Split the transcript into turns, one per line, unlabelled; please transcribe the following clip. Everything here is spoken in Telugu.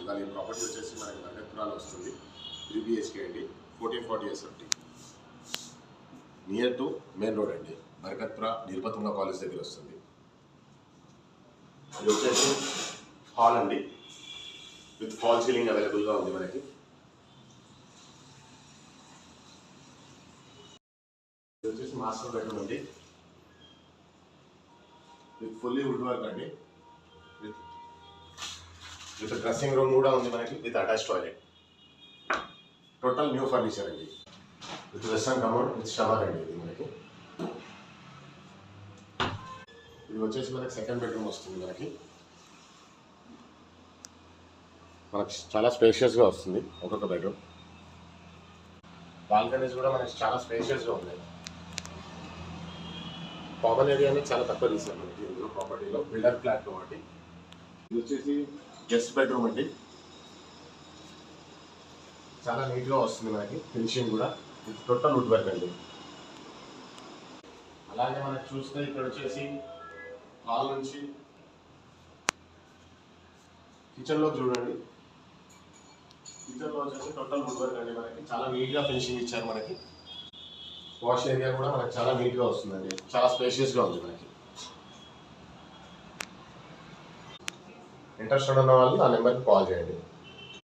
ఇవాళ ఈ ప్రాపర్టీ వచ్చేసి మనకి బర్కత్పురాలో వస్తుంది. 3 BHK అండి, 1440 SFT, near to main road అండి. బర్కత్పురా నిర్పతుంగ కాలేజ్ దగ్గర వస్తుంది. ఇది వచ్చేసి హాల్ అండి, విత్ ఫాల్ సీలింగ్ అవైలబుల్గా ఉంది మనకి. ఇది వచ్చేసి మాస్టర్ బెడ్రూమ్ అండి, విత్ ఫుల్లీ వుడ్ వర్క్ అండి. విత్ డ్రెస్సింగ్ రూమ్ కూడా ఉంది మనకి, with attach toilet. Total new furniture అండి, with western commode, with shower అండి. ఇది మనకి ఇది వచ్చేసి మనకి సెకండ్ బెడ్రూమ్ వస్తుంది. మనకి చాలా స్పేషియస్గా వస్తుంది ఒక్కొక్క బెడ్రూమ్. బాల్కనీస్ కూడా మనకి చాలా స్పేషియస్గా ఉన్నాయి. కామన్ ఏరియా అనేది చాలా తక్కువ తీసారు మనకి ఇందులో ప్రాపర్టీలో, బిల్డర్ ఫ్లాట్ కాబట్టి. ఇది వచ్చేసి గెస్ట్ బెడ్రూమ్ అండి, చాలా నీట్గా వస్తుంది మనకి, ఫినిషింగ్ కూడా విత్ టోటల్ వుడ్ వర్క్ అండి. అలాగే మనకి చూస్తే ఇక్కడ వచ్చేసి హాల్ నుంచి కిచెన్లో చూడండి. కిచెన్లో వచ్చేసి టోటల్ వుడ్ వర్క్ అండి, మనకి చాలా నీట్గా ఫినిషింగ్ ఇచ్చారు. మనకి వాష్ ఏరియా కూడా మనకి చాలా నీట్గా వస్తుందండి, చాలా స్పేషియస్గా ఉంది మనకి. ఇంట్రెస్ట్ ఉన్న వాళ్ళు ఆ నెంబర్కి కాల్ చేయండి.